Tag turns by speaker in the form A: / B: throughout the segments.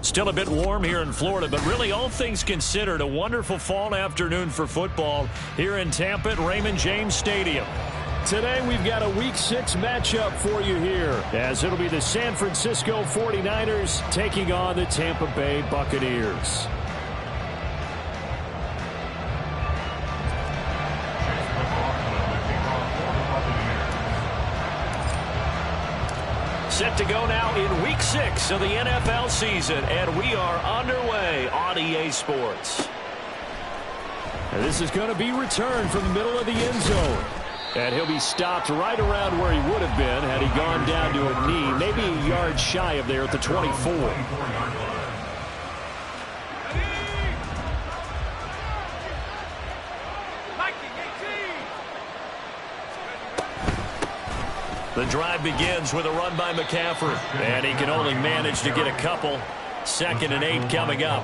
A: Still a bit warm here in Florida, but really all things considered, a wonderful fall afternoon for football here in Tampa at Raymond James Stadium.
B: Today we've got a Week 6 matchup for you here, as it'll be the San Francisco 49ers taking on the Tampa Bay Buccaneers.
A: Set to go now in Week 6 of the NFL season, and we are underway on EA Sports.
B: And this is going to be returned from the middle of the end zone. And he'll be stopped right around where he would have been had he gone down to a knee, maybe a yard shy of there at the 24.
A: The drive begins with a run by McCaffrey, and he can only manage to get a couple. 2nd and 8 coming up.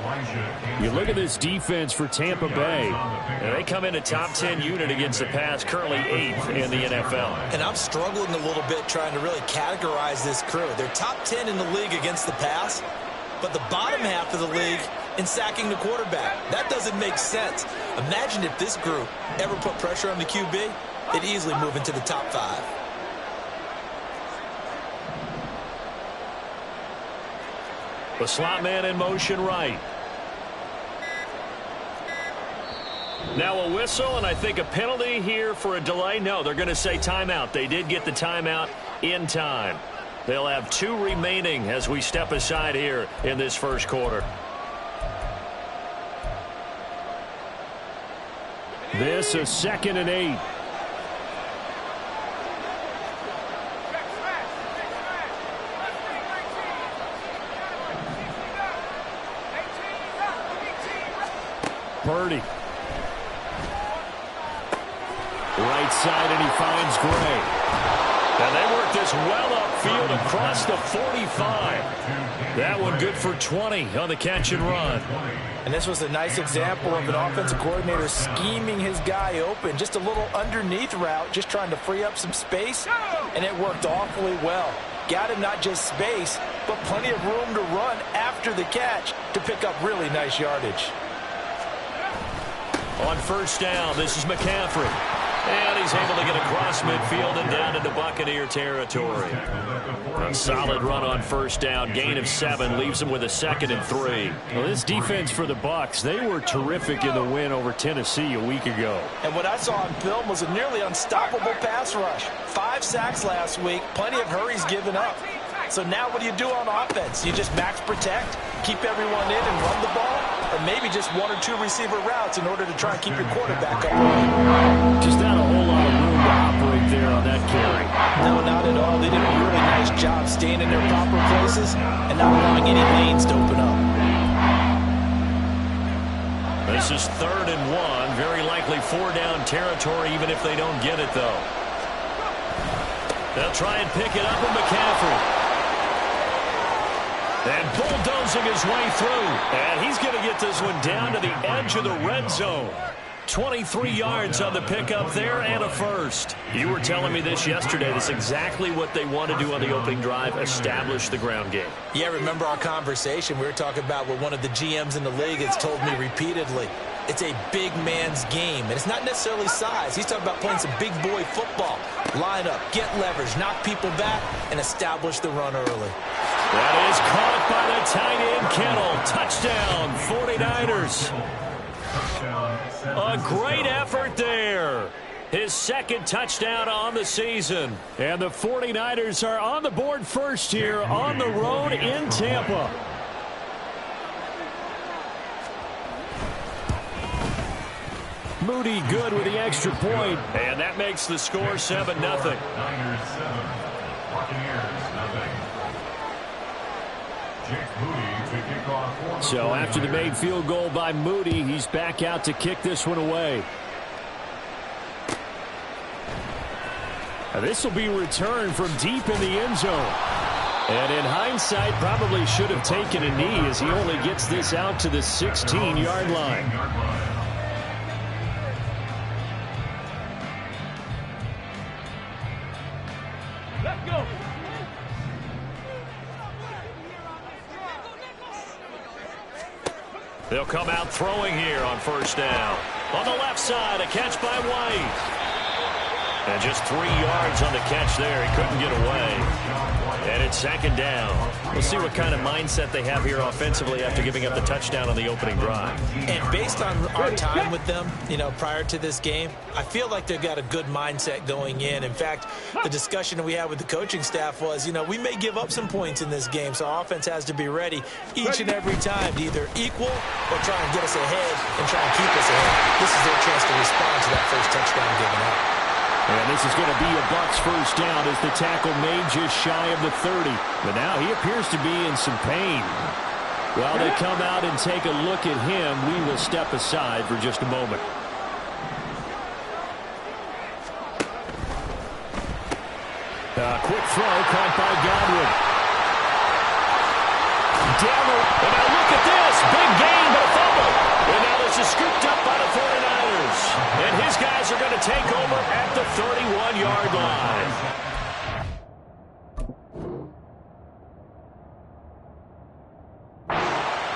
B: You look at this defense for Tampa Bay.
A: And they come in a top 10 unit against the pass, currently 8th in the NFL.
C: And I'm struggling a little bit trying to really categorize this crew. They're top 10 in the league against the pass, but the bottom half of the league in sacking the quarterback. That doesn't make sense. Imagine if this group ever put pressure on the QB, they'd easily move into the top 5.
A: The slot man in motion right. Now a whistle, and I think a penalty here for a delay. No, they're going to say timeout. They did get the timeout in time. They'll have 2 remaining as we step aside here in this first quarter.
B: This is 2nd and 8. Purdy. Right side, and he finds Gray.
A: And they work this well upfield across the 45. That one good for 20 on the catch and run.
C: And this was a nice example of an offensive coordinator scheming his guy open. Just a little underneath route, just trying to free up some space, and it worked awfully well. Got him not just space, but plenty of room to run after the catch to pick up really nice yardage.
A: On first down, this is McCaffrey. And he's able to get across midfield and down into Buccaneer territory. A solid run on first down. Gain of 7 leaves him with a 2nd and 3.
B: Well, this defense for the Bucs, they were terrific in the win over Tennessee a week ago.
C: And what I saw on film was a nearly unstoppable pass rush. 5 sacks last week, plenty of hurries given up. So now what do you do on offense? You just max protect, keep everyone in and run the ball, or maybe just 1 or 2 receiver routes in order to try and keep your quarterback up.
B: Just not a whole lot of room to operate there on that carry.
C: No, not at all. They did a really nice job staying in their proper places and not allowing any lanes to open up.
A: This is 3rd and 1. Very likely 4-down territory, even if they don't get it, though. They'll try and pick it up with McCaffrey. And bulldozing his way through. And he's going to get this one down to the edge of the red zone. 23 yards on the pickup there and a first. You were telling me this yesterday. That's exactly what they want to do on the opening drive, establish the ground game.
C: Yeah, remember our conversation? We were talking about what one of the GMs in the league has told me repeatedly. It's a big man's game, and it's not necessarily size. He's talking about playing some big boy football. Line up, get leverage, knock people back, and establish the run early.
A: That is caught by the tight end Kittle. Touchdown, 49ers. A great effort there. His 2nd touchdown on the season.
B: And the 49ers are on the board first here on the road in Tampa. Moody good with the extra point.
A: And that makes the score 7-0.
D: Niners 7, Buccaneers 0.
B: So after the made field goal by Moody, he's back out to kick this one away. This will be returned from deep in the end zone. And in hindsight, probably should have taken a knee as he only gets this out to the 16-yard line.
D: Let's go.
A: They'll come out throwing here on first down. On the left side, a catch by White. And just 3 yards on the catch there. He couldn't get away. And it's second down. We'll see what kind of mindset they have here offensively after giving up the touchdown on the opening drive.
C: And based on our time with them, prior to this game, I feel like they've got a good mindset going in. In fact, the discussion that we had with the coaching staff was, we may give up some points in this game, so our offense has to be ready each and every time to either equal or try and get us ahead and try and keep us ahead. This is their chance to respond to that first touchdown given up.
B: And this is going to be a Bucs first down as the tackle made just shy of the 30. But now he appears to be in some pain. While they come out and take a look at him, we will step aside for just a moment. Quick throw caught by Godwin. And now look at this. Big gain, but a fumble. And now this is scooped up by the 49ers. And his guys are going to take over at the 31-yard line.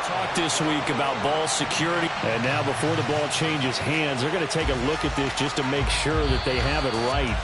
B: Talk this week about ball security. And now before the ball changes hands, they're going to take a look at this just to make sure that they have it right.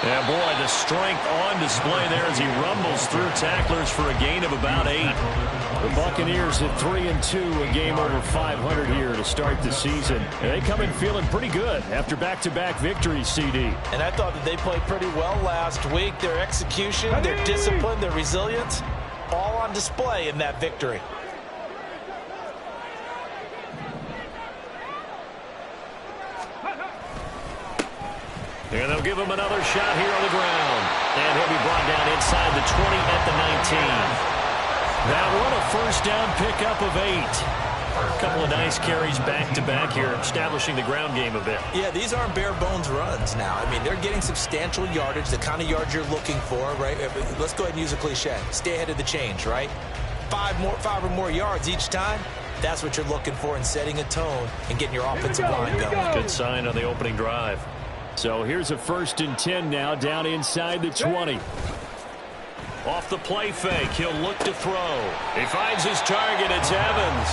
A: Yeah, boy, the strength on display there as he rumbles through tacklers for a gain of about 8.
B: The Buccaneers at 3-2, a game over 500 here to start the season. And they come in feeling pretty good after back-to-back victories, CD.
C: And I thought that they played pretty well last week. Their execution, their discipline, their resilience, all on display in that victory.
A: And they'll give him another shot here on the ground. And he'll be brought down inside the 20 at the 19. That one a first down pickup of 8. A couple of nice carries back-to-back here, establishing the ground game a bit.
C: Yeah, these aren't bare-bones runs now. I mean, they're getting substantial yardage, the kind of yards you're looking for, right? Let's go ahead and use a cliche. Stay ahead of the change, right? 5 or more yards each time. That's what you're looking for in setting a tone and getting your offensive line going.
A: Good sign on the opening drive.
B: So here's a 1st and 10 now, down inside the 20.
A: Off the play fake, he'll look to throw. He finds his target, it's Evans.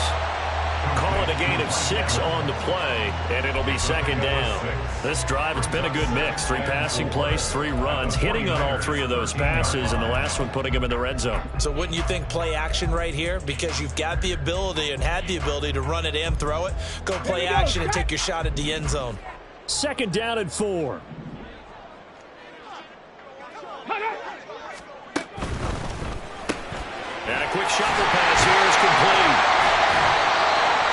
A: Call it a gain of 6 on the play, and it'll be second down. This drive, it's been a good mix. 3 passing plays, 3 runs, hitting on all 3 of those passes, and the last one putting him in the red zone.
C: So wouldn't you think play action right here? Because you've got the ability and had the ability to run it and throw it. Go play action and take your shot at the end zone.
B: Second down and 4.
A: And a quick shovel pass here is complete.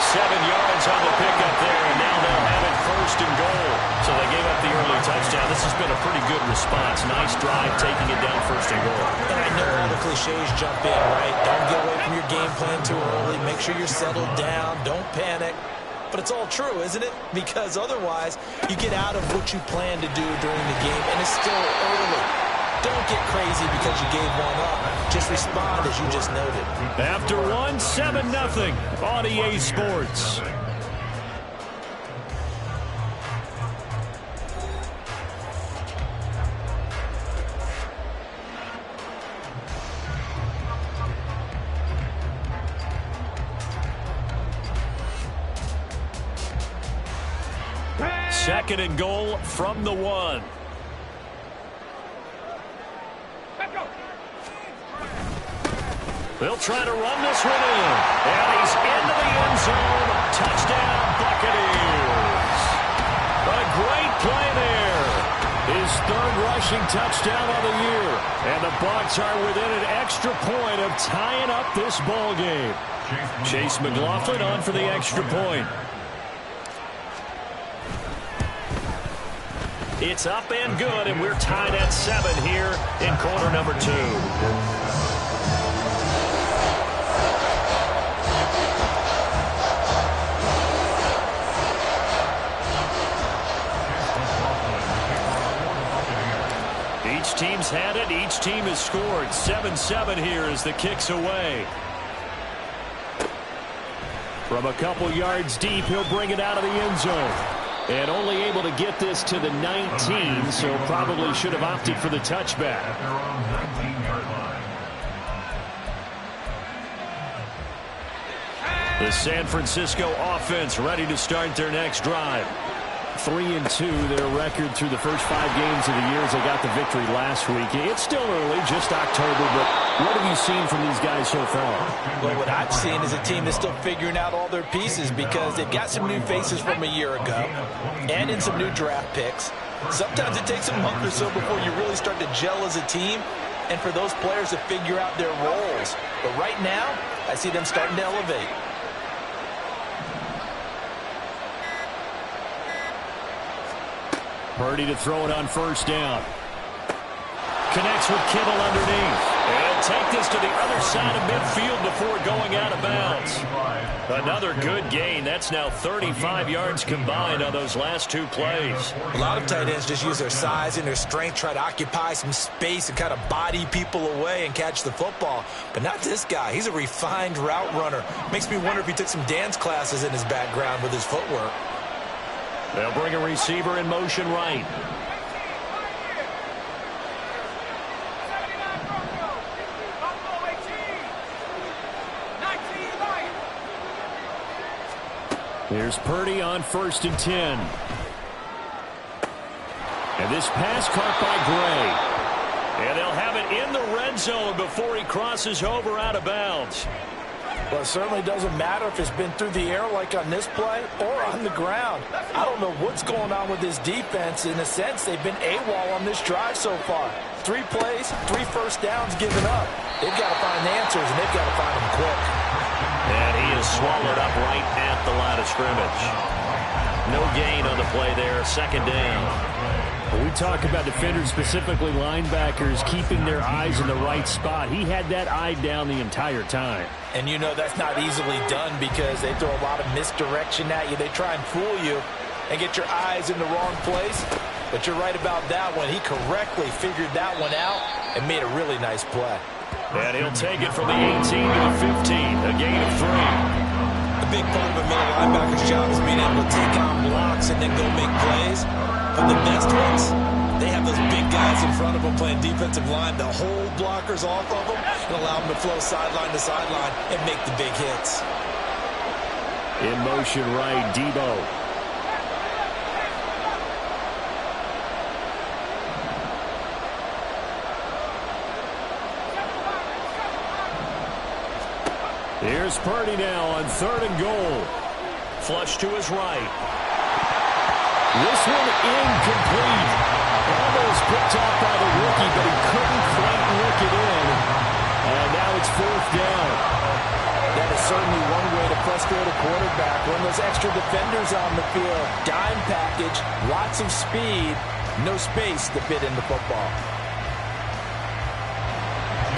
A: 7 yards on the pickup there, and now they'll have it 1st and goal. So they gave up the early touchdown. This has been a pretty good response. Nice drive, taking it down 1st and goal.
C: And I know all the cliches jump in, right? Don't get away from your game plan too early. Make sure you're settled down. Don't panic. But it's all true, isn't it? Because otherwise, you get out of what you plan to do during the game, and it's still early. Don't get crazy because you gave one up. Just respond as you just noted.
B: After one, 7-0 on EA Sports.
A: Second and goal from the 1. They'll try to run this one in. And he's into the end zone. Touchdown, Buccaneers. A great play there.
B: His 3rd rushing touchdown of the year. And the Bucs are within an extra point of tying up this ball game.
A: Chase McLaughlin on for the extra point. It's up and good, and we're tied at 7 here in quarter number 2. Each team's had it. Each team has scored. 7-7 here as the kick's away. From a couple yards deep, he'll bring it out of the end zone. And only able to get this to the 19, so probably should have opted for the touchback. The San Francisco offense ready to start their next drive. 3-2, their record through the first 5 games of the year as they got the victory last week. It's still early, just October, but what have you seen from these guys so far?
C: Well, what I've seen is a team that's still figuring out all their pieces because they've got some new faces from a year ago and in some new draft picks. Sometimes it takes a month or so before you really start to gel as a team and for those players to figure out their roles. But right now, I see them starting to elevate.
B: Purdy to throw it on first down. Connects with Kittle underneath. And take this to the other side of midfield before going out of bounds. Another good gain. That's now 35 yards combined on those last 2 plays.
C: A lot of tight ends just use their size and their strength, try to occupy some space and kind of body people away and catch the football. But not this guy. He's a refined route runner. Makes me wonder if he took some dance classes in his background with his footwork.
A: They'll bring a receiver in motion right.
B: Here's Purdy on 1st and 10. And this pass caught by Gray.
A: And they'll have it in the red zone before he crosses over out of bounds.
C: Well, it certainly doesn't matter if it's been through the air like on this play or on the ground. I don't know what's going on with this defense. In a sense, they've been AWOL on this drive so far. 3 plays, 3 first downs given up. They've got to find answers, and they've got to find them quick.
A: And he is swallowed up right at the line of scrimmage. No gain on the play there, 2nd down.
B: We talk about defenders, specifically linebackers, keeping their eyes in the right spot. He had that eye down the entire time.
C: And you know that's not easily done because they throw a lot of misdirection at you. They try and fool you and get your eyes in the wrong place. But you're right about that one. He correctly figured that one out and made a really nice play.
A: And he'll take it from the 18 to the 15, a gain of 3.
C: A big part of a middle linebacker's job is being able to take on blocks and then go make plays. But the best ones, they have those big guys in front of them playing defensive line to hold blockers off of them and allow them to flow sideline to sideline and make the big hits.
B: In motion right, Debo. Here's Purdy now on 3rd and goal.
A: Flush to his right.
B: This one incomplete. Almost picked off by the rookie, but he couldn't quite work it in. And now it's 4th down.
C: That is certainly one way to frustrate a quarterback. When those extra defenders on the field, dime package, lots of speed, no space to fit in the football.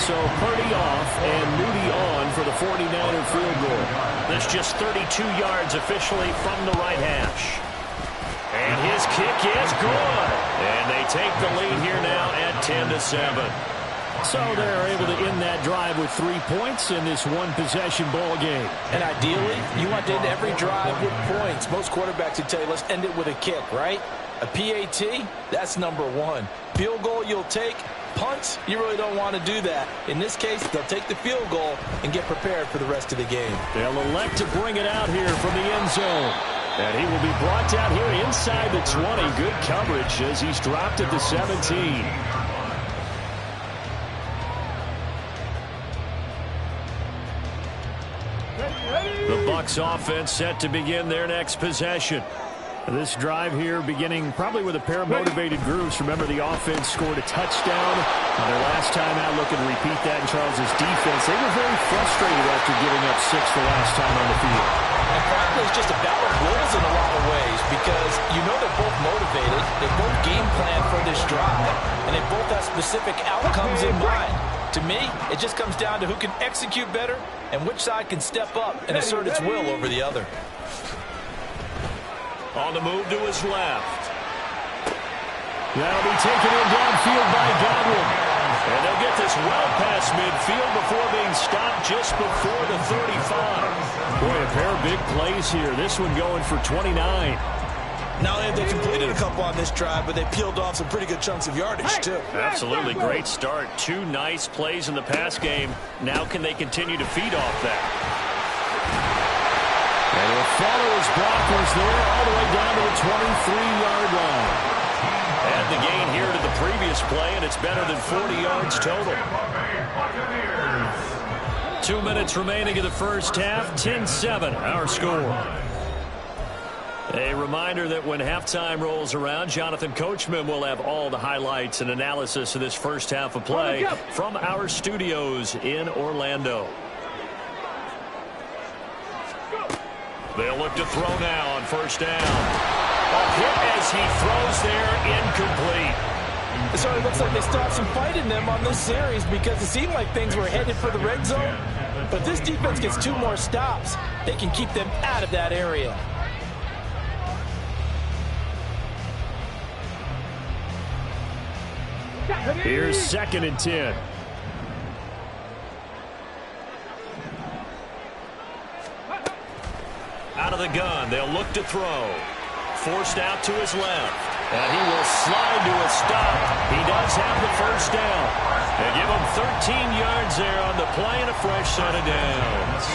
B: So Purdy off and Moody on for the 49er field goal.
A: That's just 32 yards officially from the right hash. And his kick is good. And they take the lead here now at 10-7.
B: So they're able to end that drive with 3 points in this one-possession ball game.
C: And ideally, you want to end every drive with points. Most quarterbacks would tell you, let's end it with a kick, right? A PAT, that's number 1. Field goal you'll take. Punts, you really don't want to do that. In this case, they'll take the field goal and get prepared for the rest of the game.
B: They'll elect to bring it out here from the end zone. And he will be brought down here inside the 20. Good coverage as he's dropped at the 17.
A: The Bucs offense set to begin their next possession.
B: This drive here beginning probably with a pair of motivated groups. Remember, the offense scored a touchdown on their last time out. Looking to repeat that in Charles's defense. They were very frustrated after giving up 6 the last time on the field.
C: And frankly, it's just a battle of wills in a lot of ways because you know they're both motivated, they both game plan for this drive, and they both have specific outcomes in mind. To me, it just comes down to who can execute better and which side can step up and assert its will over the other.
A: On the move to his left.
B: That'll be taken in downfield by Godwin.
A: And they'll get this well past midfield before being stopped just before the 35.
B: Boy, a pair of big plays here. This one going for 29.
D: Not only have they completed a couple on this drive, but they peeled off some pretty good chunks of yardage, too.
A: Absolutely great start. Two nice plays in the pass game. Now can they continue to feed off that?
B: And he'll follow his blockers there all the way down to the 23-yard line.
A: Add the gain here to the previous play, and it's better than 40 yards total. 2 minutes remaining in the first half. 10-7, our score. A reminder that when halftime rolls around, Jonathan Coachman will have all the highlights and analysis of this first half of play from our studios in Orlando. They'll look to throw now on first down. A hit as he throws there, incomplete.
C: So it looks like they stopped some fight in them on this series because it seemed like things were headed for the red zone. But this defense gets 2 more stops. They can keep them out of that area.
B: Here's 2nd and 10.
A: Out of the gun, they'll look to throw. Forced out to his left. And he will slide to a stop. He does have the first down. They give him 13 yards there on the play and a fresh set of downs.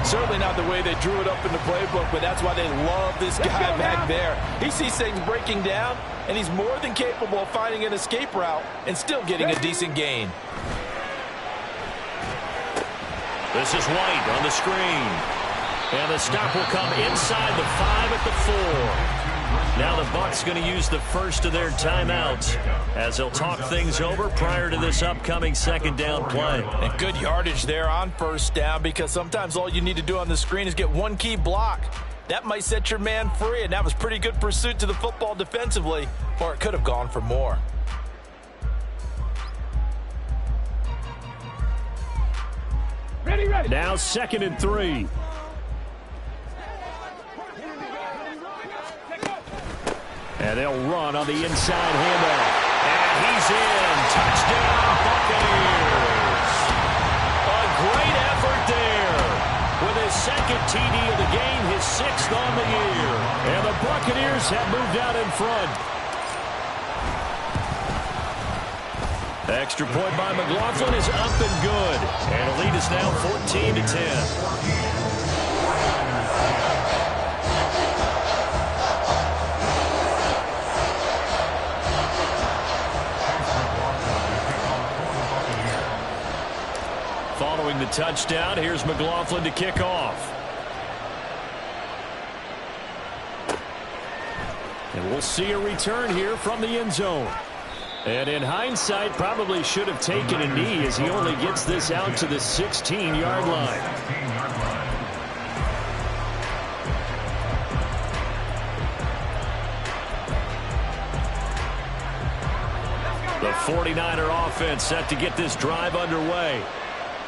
C: Certainly not the way they drew it up in the playbook, but that's why they love this guy back there. He sees things breaking down, and he's more than capable of finding an escape route and still getting a decent gain.
A: This is White on the screen. And the stop will come inside the 5 at the 4. Now the Bucs going to use the first of their timeouts as they'll talk things over prior to this upcoming second down play.
C: And good yardage there on first down because sometimes all you need to do on the screen is get one key block. That might set your man free, and that was pretty good pursuit to the football defensively, or it could have gone for more.
B: Ready. Now 2nd and 3. And they'll run on the inside handoff.
A: And he's in. Touchdown, Buccaneers. A great effort there. With his 2nd TD of the game, his 6th on the year.
B: And the Buccaneers have moved out in front.
A: Extra point by McLaughlin is up and good. And the lead is now 14-10. Following the touchdown, here's McLaughlin to kick off.
B: And we'll see a return here from the end zone. And in hindsight, probably should have taken a knee as he only gets this out to the 16-yard line.
A: The 49er offense set to get this drive underway.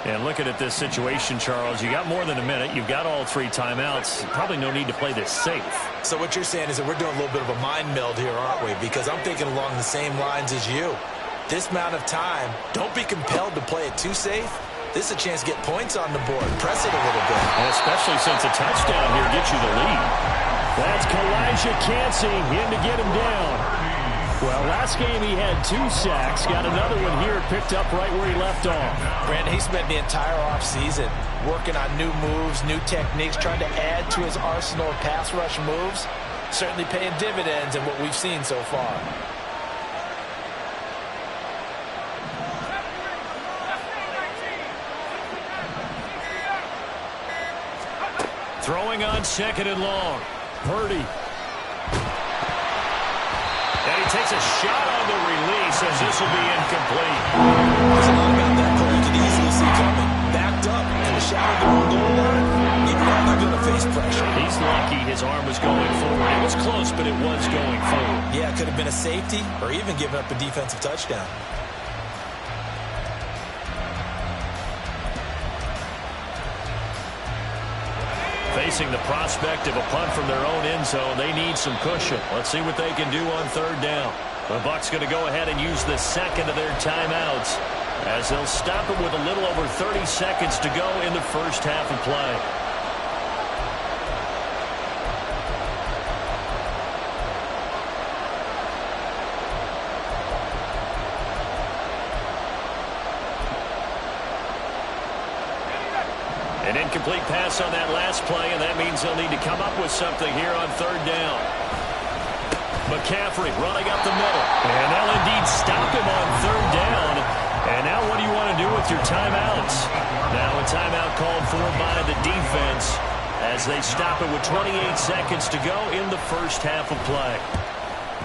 A: And looking at this situation, Charles, you got more than a minute. You've got all 3 timeouts. Probably no need to play this safe.
D: So what you're saying is that we're doing a little bit of a mind meld here, aren't we? Because I'm thinking along the same lines as you. This amount of time, don't be compelled to play it too safe. This is a chance to get points on the board. Press it a little bit.
A: And especially since a touchdown here gets you the lead.
B: That's Kalijah Cansey in to get him down. Well, last game he had 2 sacks. Got another one here picked up right where he left off.
C: Brandon, he spent the entire offseason working on new moves, new techniques, trying to add to his arsenal of pass rush moves. Certainly paying dividends in what we've seen so far.
A: Throwing on 2nd and long.
B: Purdy.
A: And he takes a shot on the release as this will be incomplete.
D: There's a lot about that play you can easily see coming. Backed up in the shadow of the goal line. You know they're going to face pressure.
A: He He's lucky his arm was going forward. It was close, but it was going forward.
D: Yeah, it could have been a safety or even given up a defensive touchdown.
A: Facing the prospect of a punt from their own end zone, they need some cushion. Let's see what they can do on third down. The Bucs going to go ahead and use the second of their timeouts as they'll stop it with a little over 30 seconds to go in the first half of play. An incomplete pass on that last play, and that means they'll need to come up with something here on third down. McCaffrey running up the middle, and they'll indeed stop him on third down. And now what do you want to do with your timeouts? Now a timeout called for by the defense as they stop it with 28 seconds to go in the first half of play.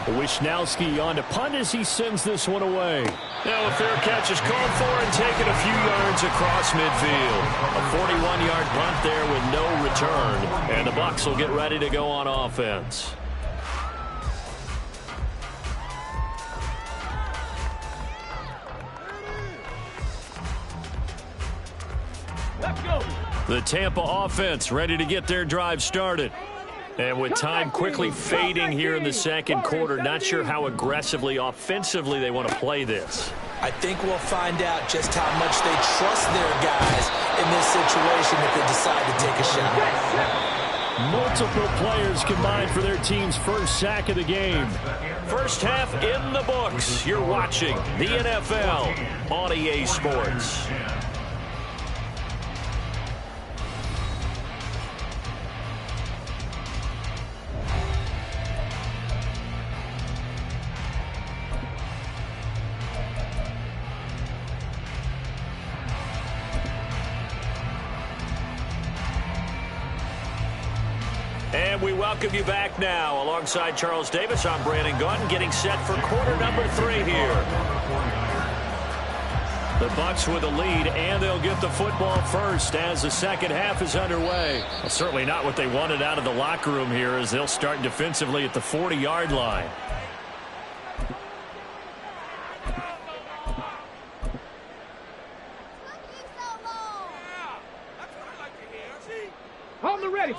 B: Wisnowski on to punt as he sends this one away.
A: Now a fair catch is called for and taken a few yards across midfield. A 41-yard punt there with no return. And the Bucs will get ready to go on offense.
B: Let's go.
A: The Tampa offense ready to get their drive started. And with time quickly fading here in the second quarter, not sure how aggressively, offensively they want to play this.
D: I think we'll find out just how much they trust their guys in this situation if they decide to take a shot.
B: Multiple players combined for their team's first sack of the game.
A: First half in the books. You're watching the NFL on EA Sports. And we welcome you back now. Alongside Charles Davis, I'm Brandon Gaudin, getting set for quarter number 3 here. The Bucs with a lead, and they'll get the football first as the second half is underway. Well, certainly not what they wanted out of the locker room here as they'll start defensively at the 40-yard line.
B: On the ready.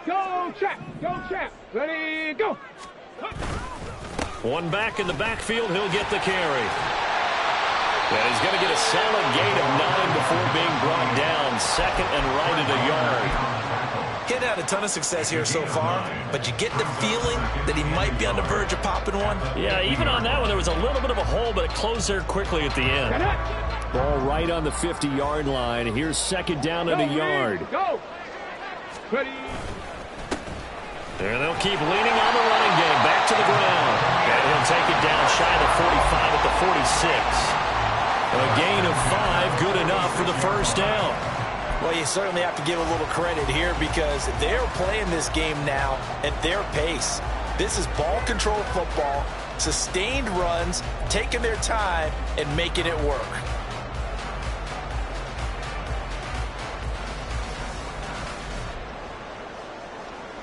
B: Go, Chap. Go, Chap. Ready, go.
A: One back in the backfield, he'll get the carry. And he's going to get a solid gain of 9 before being brought down. Second and right at a yard.
D: He's had a ton of success here so far, but you get the feeling that he might be on the verge of popping one.
A: Yeah, even on that one, there was a little bit of a hole, but it closed there quickly at the end.
B: Ball right on the 50-yard line. Here's second down and a yard. Go. Ready.
A: And they'll keep leaning on the running game. Back to the ground. And he'll take it down shy of the 45 at the 46. A gain of 5, good enough for the first down.
C: Well, you certainly have to give a little credit here because they're playing this game now at their pace. This is ball control football, sustained runs, taking their time, and making it work.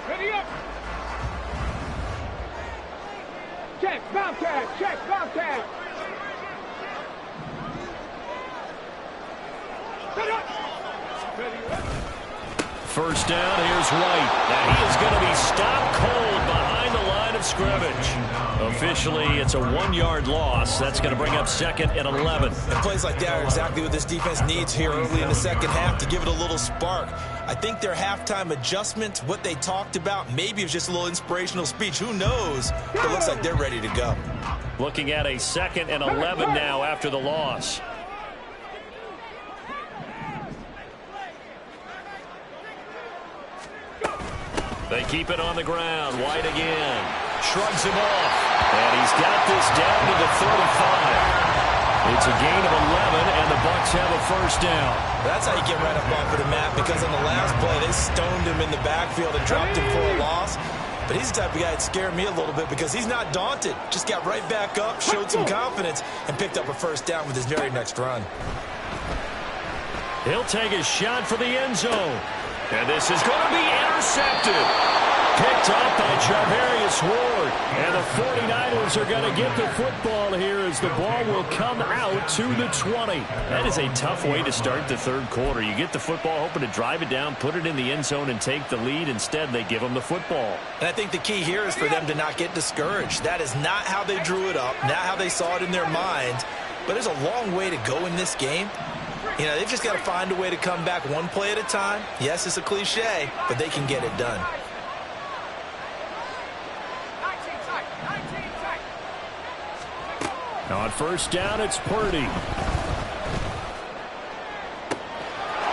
B: Ready up. Check, Bobcat, check, Bobcat.
A: First down, here's White. Now he is going to be stopped cold behind the line of scrimmage. Officially, it's a 1-yard loss. That's going to bring up second and 11.
D: And plays like that are exactly what this defense needs here early in the second half to give it a little spark. I think their halftime adjustment, what they talked about, maybe it was just a little inspirational speech. Who knows? It looks like they're ready to go.
A: Looking at a second and 11 now after the loss. They keep it on the ground. White again. Shrugs him off. And he's got this down to the 35. It's a gain of 11, and the Bucs have a first down.
D: That's how you get right up off of the map, because on the last play, they stoned him in the backfield and dropped him for a loss. But he's the type of guy that scared me a little bit because he's not daunted. Just got right back up, showed some confidence, and picked up a first down with his very next run.
B: He'll take a shot for the end zone. And this is going to be intercepted. Picked up by Charvarius Ward. And the 49ers are going to get the football here as the ball will come out to the 20.
A: That is a tough way to start the third quarter. You get the football, hoping to drive it down, put it in the end zone, and take the lead. Instead, they give them the football.
C: And I think the key here is for them to not get discouraged. That is not how they drew it up, not how they saw it in their minds. But there's a long way to go in this game. You know, they've just got to find a way to come back one play at a time. Yes, it's a cliche, but they can get it done.
B: On first down, it's Purdy.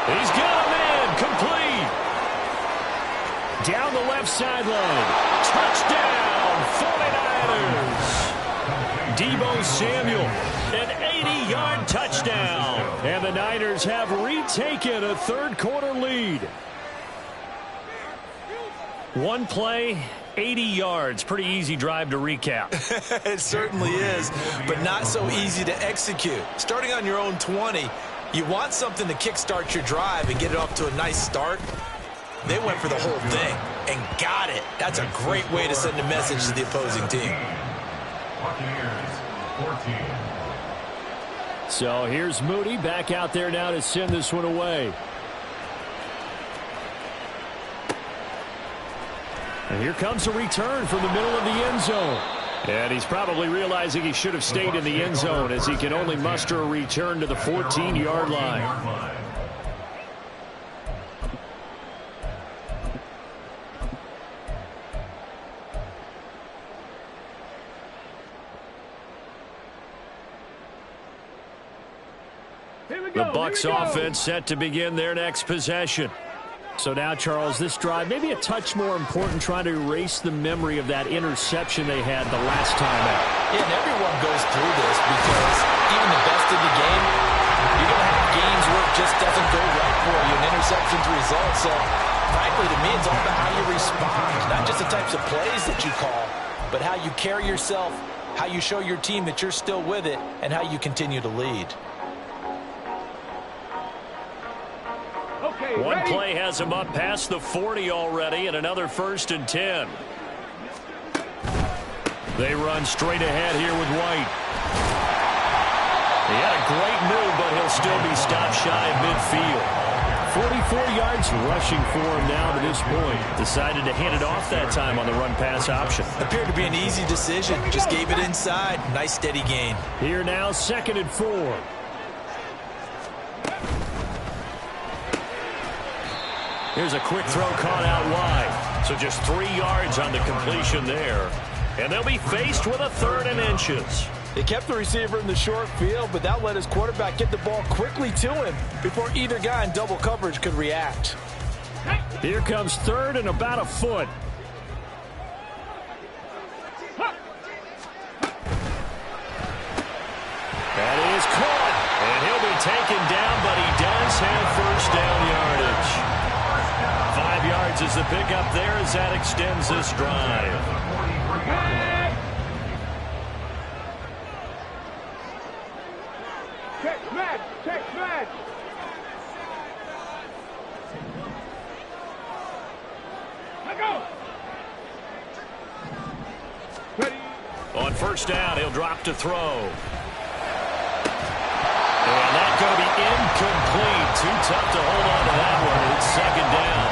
B: He's got him in, complete. Down the left sideline. Touchdown, 49ers. Deebo Samuel, an 80-yard touchdown. And the Niners have retaken a third-quarter lead. One play, 80 yards. Pretty easy drive to recap.
C: It certainly is, but not so easy to execute. Starting on your own 20, you want something to kickstart your drive and get it off to a nice start. They went for the whole thing and got it. That's a great way to send a message to the opposing team.
B: So here's Moody back out there now to send this one away. And here comes a return from the middle of the end zone. And he's probably realizing he should have stayed in the end zone as he can only muster a return to the 14-yard line. The Bucs offense set to begin their next possession. So now, Charles, this drive maybe a touch more important, trying to erase the memory of that interception they had the last time out.
C: Yeah, and everyone goes through this because even the best of the game, you're going to have games where it just doesn't go right for you, and interceptions result. So, frankly, to me, it's all about how you respond, not just the types of plays that you call, but how you carry yourself, how you show your team that you're still with it, and how you continue to lead.
B: One play has him up past the 40 already, and another 1st and 10. They run straight ahead here with White. He had a great move, but he'll still be stopped shy of midfield. 44 yards rushing for him now to this point. Decided to hand it off that time on the run-pass option.
C: Appeared to be an easy decision. Just gave it inside. Nice steady gain.
B: Here now, 2nd and 4. Here's a quick throw caught out wide. So just 3 yards on the completion there. And they'll be faced with a 3rd and inches.
C: They kept the receiver in the short field, but that let his quarterback get the ball quickly to him before either guy in double coverage could react.
B: Here comes 3rd and about a foot. That is caught. And he'll be taken down, but he does have 1st down yardage. 5 yards is the pickup there as that extends this drive.
E: Check match. Let go.
B: On 1st down, he'll drop to throw. And that's going to be incomplete. Too tough to hold on to that one. It's 2nd down.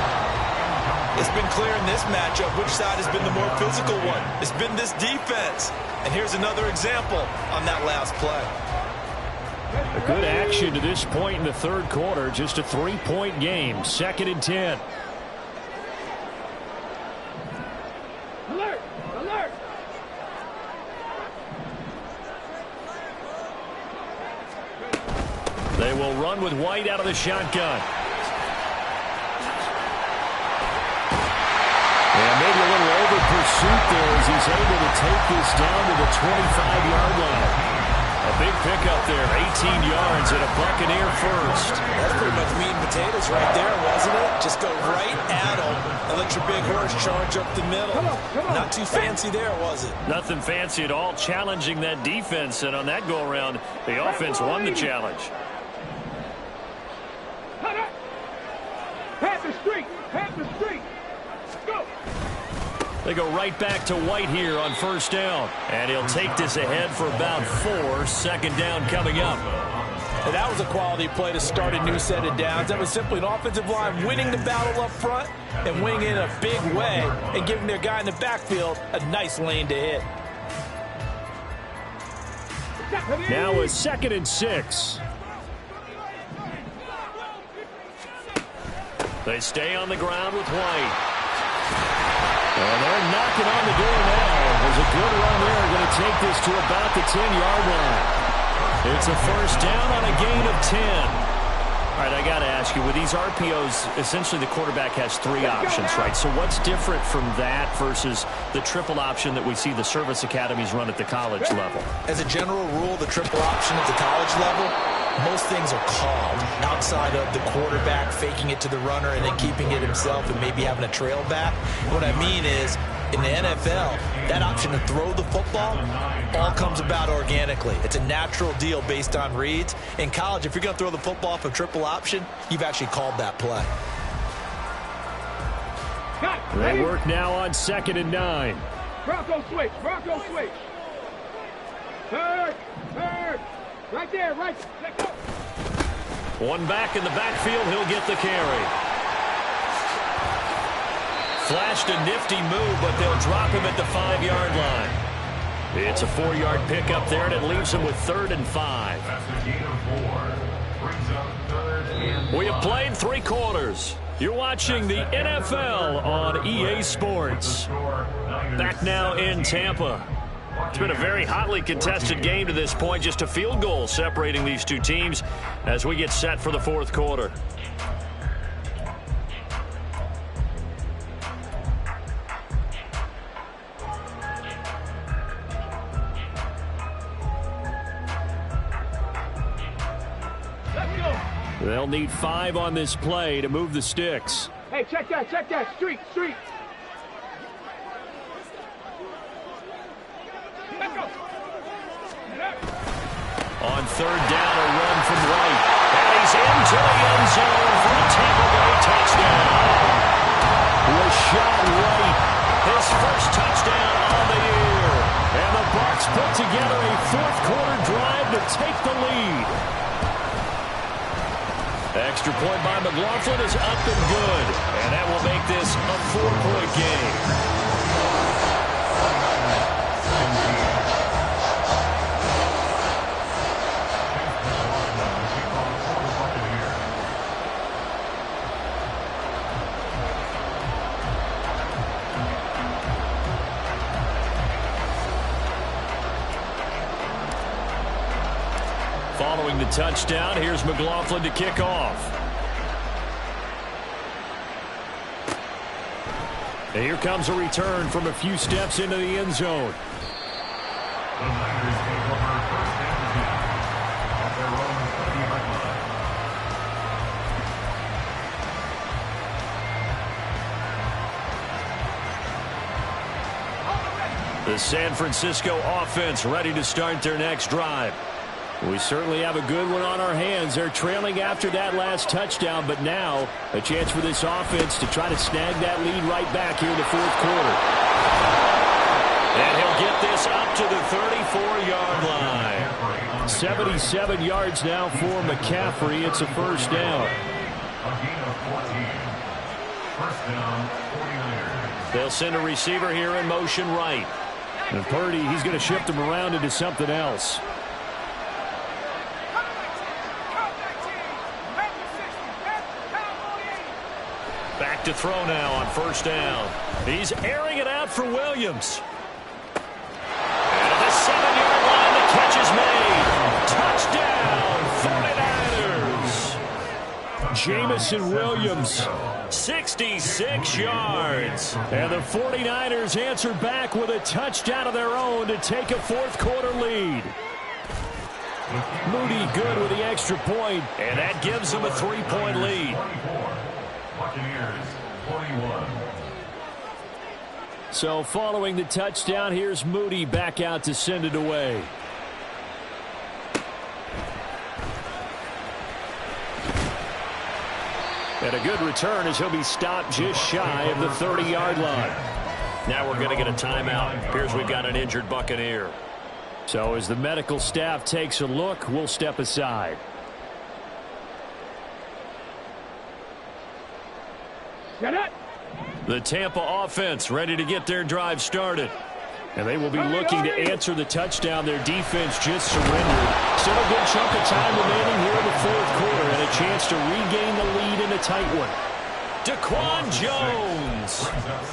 C: It's been clear in this matchup which side has been the more physical one. It's been this defense. And here's another example on that last play.
B: A good action to this point in the third quarter. Just a 3-point game. 2nd and 10.
E: Alert! Alert!
B: They will run with White out of the shotgun. And maybe a little over pursuit there as he's able to take this down to the 25-yard line. A big pickup there, 18 yards and a Buccaneer first.
C: That's pretty much meat and potatoes right there, wasn't it? Just go right at them and let your big horse charge up the middle. Not too fancy there, was it?
B: Nothing fancy at all, challenging that defense. And on that go-around, the offense won the challenge. They go right back to White here on first down.
A: And he'll take this ahead for about 4. Second down coming up.
C: And that was a quality play to start a new set of downs. That was simply an offensive line winning the battle up front and winning it in a big way and giving their guy in the backfield a nice lane to hit.
B: Now a 2nd and 6.
A: They stay on the ground with White.
B: And they're knocking on the door now. There's a good run there. Going to take this to about the 10-yard line.
A: It's a first down on a gain of 10. All right, I got to ask you, with these RPOs, essentially the quarterback has 3 options, right? So what's different from that versus the triple option that we see the service academies run at the college level?
D: As a general rule, the triple option at the college level, most things are called outside of the quarterback faking it to the runner and then keeping it himself and maybe having a trail back. What I mean is, in the NFL, that option to throw the football all comes about organically. It's a natural deal based on reads. In college, if you're going to throw the football off a triple option, you've actually called that play.
B: They work now on 2nd and 9.
E: Bronco switch. Bronco switch. Third. Right there. Right. Let go.
A: One back in the backfield. He'll get the carry. Flashed a nifty move, but they'll drop him at the 5-yard line. It's a 4-yard pickup there, and it leaves him with 3rd and 5. We have played 3 quarters. You're watching the NFL on EA Sports. Back now in Tampa. It's been a very hotly contested game to this point. Just a field goal separating these two teams as we get set for the 4th quarter.
B: They'll need 5 on this play to move the sticks.
E: Hey, check that. Street. Let's go.
A: On 3rd down, a run from White. And he's into the end zone for a Tampa Bay touchdown.
B: Rashad White,
A: his first touchdown on the year.
B: And the Bucs put together a 4th quarter drive to take the lead.
A: Extra point by McLaughlin is up and good. And that will make this a 4-point game. Following the touchdown, here's McLaughlin to kick off.
B: And here comes a return from a few steps into the end zone.
A: The San Francisco offense ready to start their next drive.
B: We certainly have a good one on our hands. They're trailing after that last touchdown, but now a chance for this offense to try to snag that lead right back here in the 4th quarter.
A: And he'll get this up to the 34-yard line.
B: 77 yards now for McCaffrey. It's a first down.
A: They'll send a receiver here in motion right.
B: And Purdy, he's going to shift him around into something else.
A: Back to throw now on first down. He's airing it out for Williams. And at the 7-yard line, the catch is made. Touchdown, 49ers.
B: Jamison Williams.
A: 66 yards.
B: And the 49ers answer back with a touchdown of their own to take a 4th quarter lead. Moody good with the extra point.
A: And that gives them a 3-point lead.
B: So following the touchdown, here's Moody back out to send it away. And a good return as he'll be stopped just shy of the 30-yard line.
A: Now we're going to get a timeout. Appears we've got an injured Buccaneer.
B: So as the medical staff takes a look, we'll step aside.
E: Get it.
A: The Tampa offense ready to get their drive started. And they will be looking to answer the touchdown their defense just surrendered. Still a good chunk of time remaining here in the fourth quarter and a chance to regain the lead in a tight one. Daquan Jones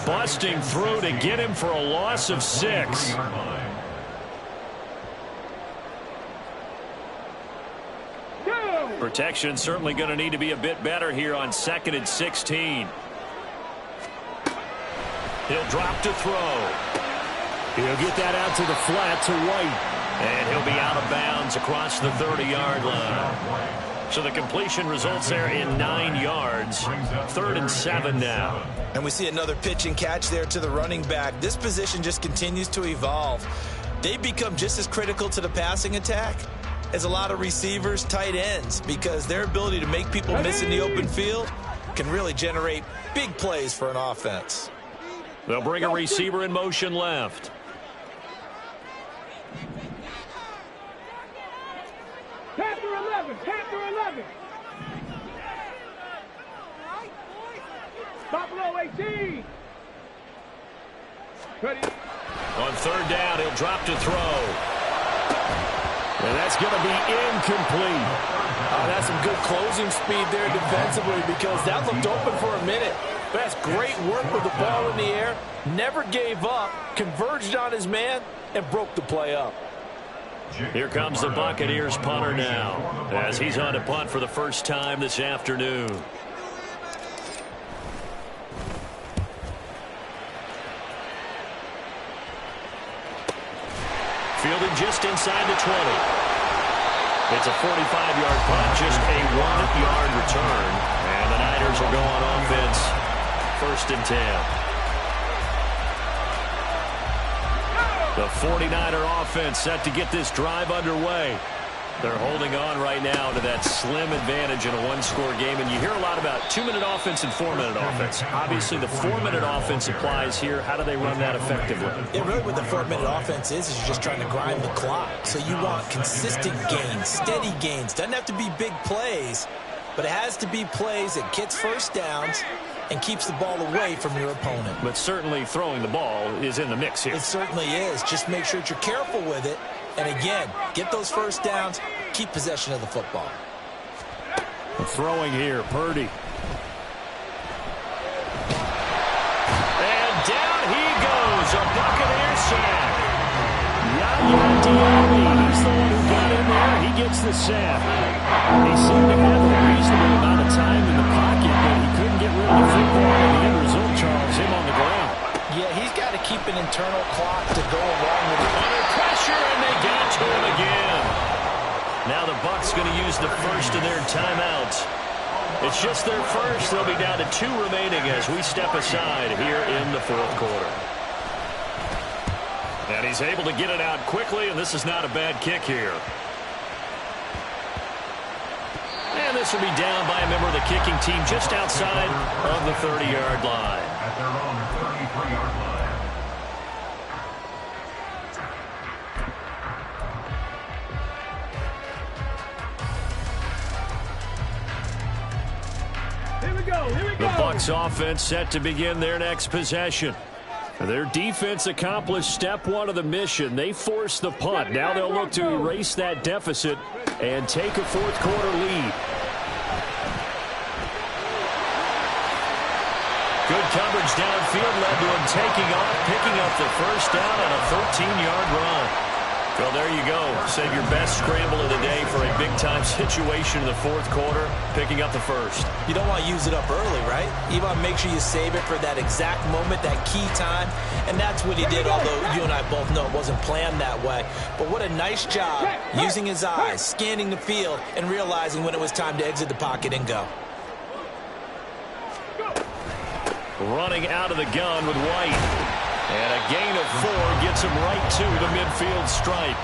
A: busting through to get him for a loss of 6. Protection certainly going to need to be a bit better here on 2nd and 16. He'll drop to throw. He'll get that out to the flat to White. And he'll be out of bounds across the 30-yard line. So the completion results there in 9 yards. 3rd and 7 now.
D: And we see another pitch and catch there to the running back. This position just continues to evolve. They become just as critical to the passing attack as a lot of receivers, tight ends, because their ability to make people miss in the open field can really generate big plays for an offense.
A: They'll bring a receiver in motion left.
E: Panther 11. Panther 11. Buffalo 18. Ready.
A: On 3rd down, he'll drop to throw. And that's going to be incomplete.
C: That's some good closing speed there defensively, because that looked open for a minute. That's great work with the ball in the air. Never gave up, converged on his man, and broke the play up.
A: Here comes the Buccaneers punter now, as he's on to punt for the first time this afternoon. Fielded just inside the 20. It's a 45-yard punt, just a 1-yard return. And the Niners will go on offense, 1st and 10. The 49er offense set to get this drive underway. They're holding on right now to that slim advantage in a 1-score game. And you hear a lot about 2-minute offense and 4-minute offense. Obviously, the 4-minute offense applies here. How do they run that effectively?
D: Yeah, really what the 4-minute offense is you're just trying to grind the clock. So you want consistent gains, steady gains. Doesn't have to be big plays, but it has to be plays that gets first downs and keeps the ball away from your opponent.
A: But certainly throwing the ball is in the mix here.
D: It certainly is. Just make sure that you're careful with it. And again, get those first downs, keep possession of the football.
B: Throwing here, Purdy.
A: And down he goes, a Buccaneer sack. Yaya Diaby, he's the one who got in there. He gets the sack. He seemed to have a reasonable amount of time in the pocket, but he couldn't get rid of the football. And the end result, Charles, him on the ground.
C: Yeah, he's got to keep an internal clock to go along with it.
A: Under pressure, and they get to him again. Now the Bucs going to use the first of their timeouts. It's just their first. They'll be down to 2 remaining as we step aside here in the 4th quarter. And he's able to get it out quickly, and this is not a bad kick here. And this will be down by a member of the kicking team just outside of the 30-yard line.
F: At their own 33-yard line.
E: Here we go. Here we go.
A: The Bucs offense set to begin their next possession. Their defense accomplished step 1 of the mission. They forced the punt. Now they'll look to erase that deficit and take a 4th quarter lead. Good coverage downfield led to him taking off, picking up the first down on a 13-yard run. Well, there you go. Save your best scramble of the day for a big-time situation in the 4th quarter, picking up the first.
D: You don't want to use it up early, right? You want to make sure you save it for that exact moment, that key time, and that's what he did, although you and I both know it wasn't planned that way. But what a nice job using his eyes, scanning the field, and realizing when it was time to exit the pocket and go.
A: Running out of the gun with White. And a gain of 4 gets him right to the midfield stripe.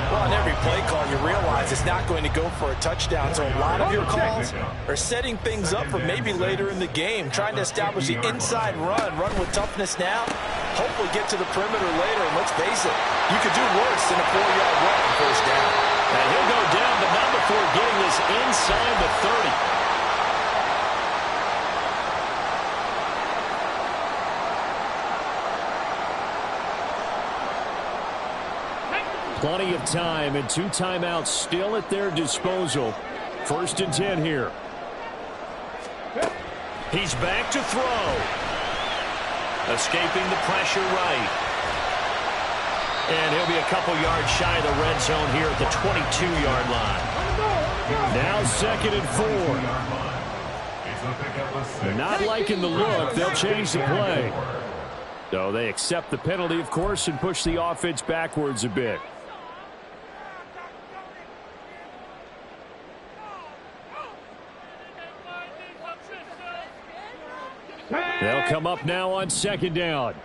C: Well, on every play call, you realize it's not going to go for a touchdown. So a lot of your calls are setting things up for maybe later in the game, trying to establish the inside run with toughness now, hopefully get to the perimeter later. And let's face it, you could do worse than a 4-yard run on first down.
A: And he'll go down, but not before getting this inside the 30.
B: Plenty of time and 2 timeouts still at their disposal. 1st and 10 here.
A: He's back to throw. Escaping the pressure right. And he'll be a couple yards shy of the red zone here at the 22-yard line.
B: Now 2nd and 4. Not liking the look. They'll change the play. So they accept the penalty, of course, and push the offense backwards a bit. They'll come up now on 2nd down.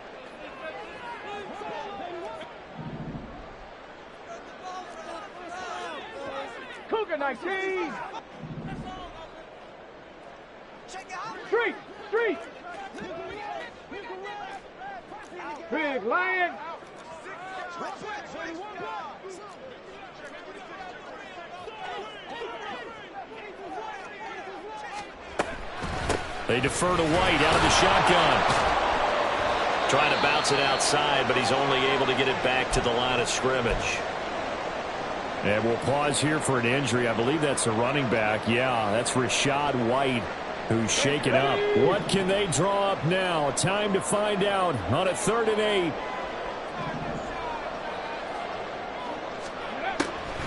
E: Cougar 19. Street. Big Lion.
A: They defer to White out of the shotgun. Trying to bounce it outside, but he's only able to get it back to the line of scrimmage.
B: And we'll pause here for an injury. I believe that's a running back. Yeah, that's Rashad White, who's shaken up. What can they draw up now? Time to find out on a 3rd and 8.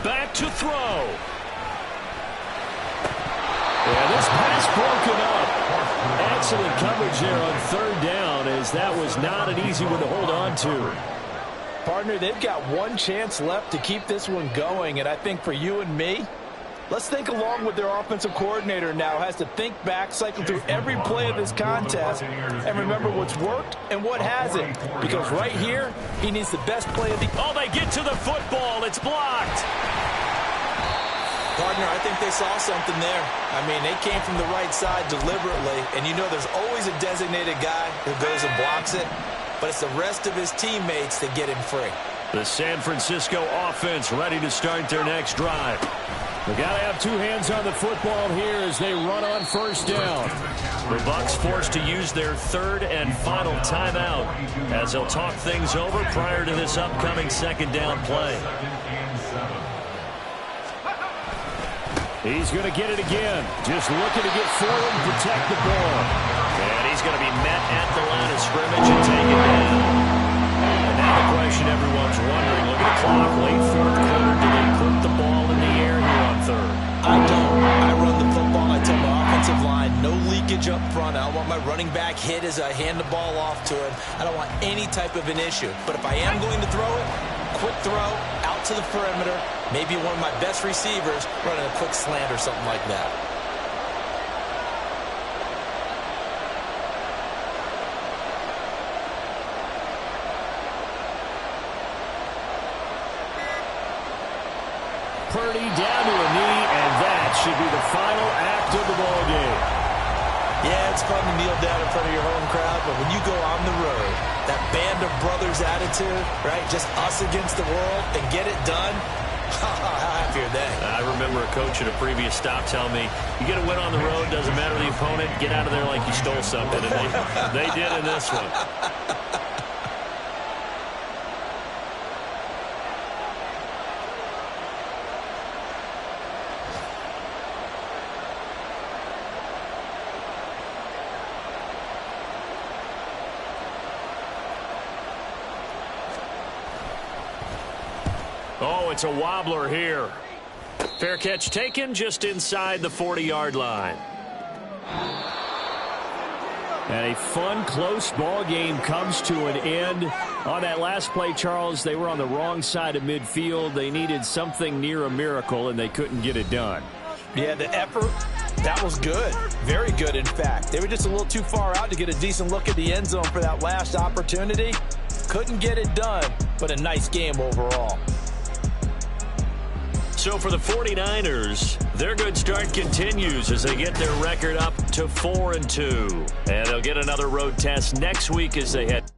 A: Back to throw.
B: Yeah, this pass broken up. Excellent coverage there on 3rd down, as that was not an easy one to hold on to.
C: Partner, they've got one chance left to keep this one going, and I think for you and me, let's think along with their offensive coordinator now. Has to think back, cycle through every play of this contest, and remember what's worked and what hasn't. Because right here, he needs the best play of the...
A: Oh, they get to the football. It's blocked.
D: Partner, I think they saw something there. I mean, they came from the right side deliberately, and you know there's always a designated guy who goes and blocks it, but it's the rest of his teammates that get him free.
A: The San Francisco offense ready to start their next drive.
B: They got to have 2 hands on the football here as they run on 1st down.
A: The Bucs forced to use their 3rd and final timeout as they'll talk things over prior to this upcoming 2nd down play.
B: He's going to get it again. Just looking to get forward and protect the ball.
A: And he's going to be met at the line of scrimmage and taken down. And now the question everyone's wondering, look at the clock, late 4th quarter, do they put the ball in the air here on 3rd?
D: I don't. I run the football. I tell my offensive line, no leakage up front. I don't want my running back hit as I hand the ball off to him. I don't want any type of an issue. But if I am going to throw it, quick throw, out to the perimeter, maybe one of my best receivers running a quick slant or something like that.
B: Purdy down to a knee, and that should be the final act of the ball game.
D: Yeah, it's fun to kneel down in front of your home crowd, but when you go on the road, that band of brothers attitude, right, just us against the world, and get it done, how happy are they?
A: I remember a coach at a previous stop telling me, you get a win on the road, doesn't matter the opponent, get out of there like you stole something, and they did in this one. Oh, it's a wobbler here. Fair catch taken just inside the 40-yard line.
B: And a fun, close ball game comes to an end. On that last play, Charles, they were on the wrong side of midfield. They needed something near a miracle, and they couldn't get it done.
C: Yeah, the effort, that was good. Very good, in fact. They were just a little too far out to get a decent look at the end zone for that last opportunity. Couldn't get it done, but a nice game overall.
A: So for the 49ers, their good start continues as they get their record up to 4-2. And they'll get another road test next week as they head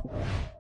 F: line.